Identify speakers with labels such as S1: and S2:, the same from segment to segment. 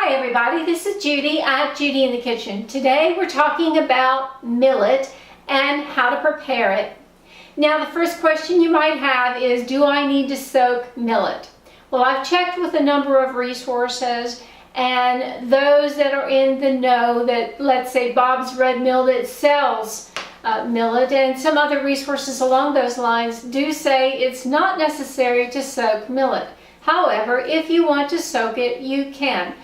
S1: Hi everybody, this is Judy at Judy in the Kitchen. Today we're talking about millet and how to prepare it. Now the first question you might have is, do I need to soak millet? Well, I've checked with a number of resources, and those that are in the know that, let's say, Bob's Red Millet sells millet, and some other resources along those lines do say it's not necessary to soak millet. However, if you want to soak it, you can.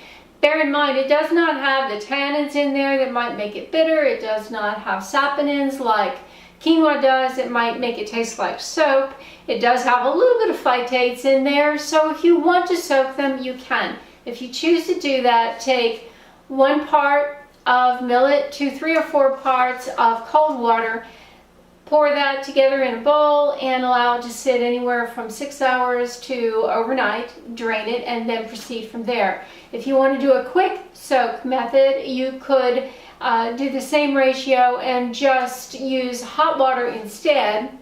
S1: Bear in mind, it does not have the tannins in there that might make it bitter. It does not have saponins like quinoa does. It might make it taste like soap. It does have a little bit of phytates in there, so if you want to soak them, you can. If you choose to do that, take 1 part of millet to 3 or 4 parts of cold water. Pour that together in a bowl and allow it to sit anywhere from 6 hours to overnight. Drain it and then proceed from there. If you want to do a quick soak method, you could do the same ratio and just use hot water instead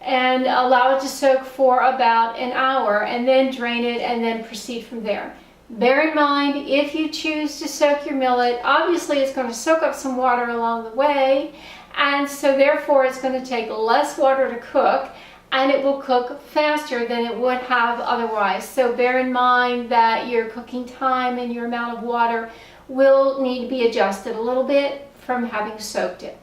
S1: and allow it to soak for about an hour and then drain it and then proceed from there. Bear in mind, if you choose to soak your millet, obviously it's going to soak up some water along the way, and so therefore it's going to take less water to cook, and it will cook faster than it would have otherwise. So bear in mind that your cooking time and your amount of water will need to be adjusted a little bit from having soaked it.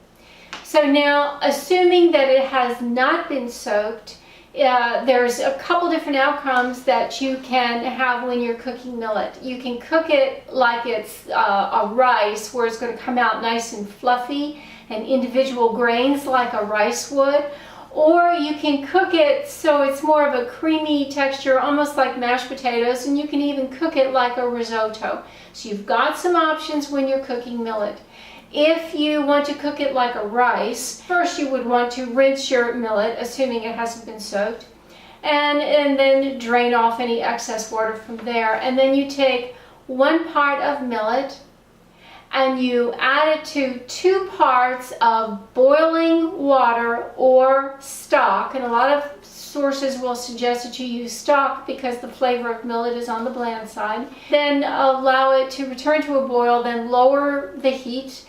S1: So now, assuming that it has not been soaked, there's a couple different outcomes that you can have when you're cooking millet. You can cook it like it's a rice, where it's going to come out nice and fluffy and individual grains like a rice would, or you can cook it so it's more of a creamy texture, almost like mashed potatoes, and you can even cook it like a risotto. So you've got some options when you're cooking millet. If you want to cook it like a rice, first you would want to rinse your millet, assuming it hasn't been soaked, and then drain off any excess water from there. And then you take 1 part of millet and you add it to 2 parts of boiling water or stock. And a lot of sources will suggest that you use stock because the flavor of millet is on the bland side. Then allow it to return to a boil, then lower the heat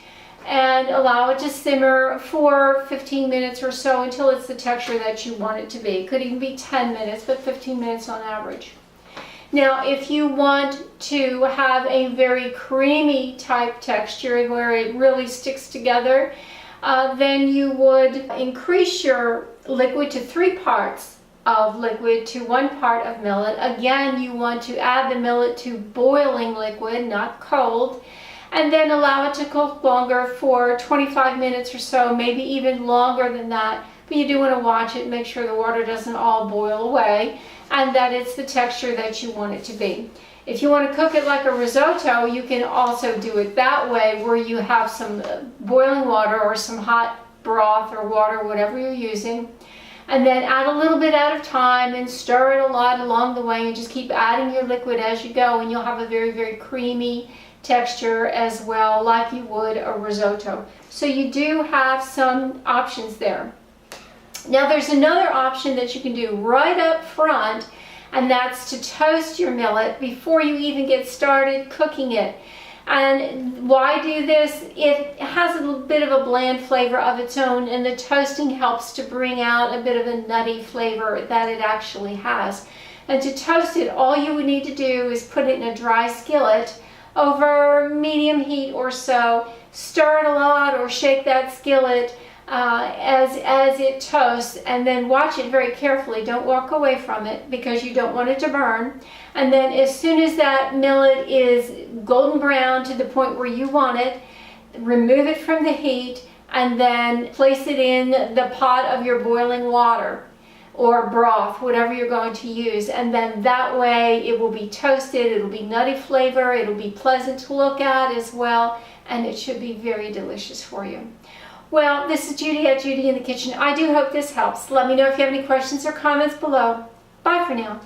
S1: and allow it to simmer for 15 minutes or so until it's the texture that you want it to be. It could even be 10 minutes, but 15 minutes on average. Now, if you want to have a very creamy type texture where it really sticks together, then you would increase your liquid to 3 parts of liquid to 1 part of millet. Again, you want to add the millet to boiling liquid, not cold, and then allow it to cook longer for 25 minutes or so, maybe even longer than that. But you do want to watch it, make sure the water doesn't all boil away, and that it's the texture that you want it to be. If you want to cook it like a risotto, you can also do it that way, where you have some boiling water or some hot broth or water, whatever you're using, and then add a little bit at a time and stir it a lot along the way, and just keep adding your liquid as you go, and you'll have a very, very creamy texture as well, like you would a risotto. So you do have some options there. Now there's another option that you can do right up front, and that's to toast your millet before you even get started cooking it. And why do this? It has a little bit of a bland flavor of its own, and the toasting helps to bring out a bit of a nutty flavor that it actually has. And to toast it, all you would need to do is put it in a dry skillet over medium heat or so. Stir it a lot or shake that skillet as it toasts, and then watch it very carefully. Don't walk away from it because you don't want it to burn. And then as soon as that millet is golden brown to the point where you want it, remove it from the heat and then place it in the pot of your boiling water or broth, whatever you're going to use, and then that way it will be toasted, it'll be nutty flavor, it'll be pleasant to look at as well, and it should be very delicious for you. Well, this is Judy at Judy in the Kitchen. I do hope this helps. Let me know if you have any questions or comments below. Bye for now.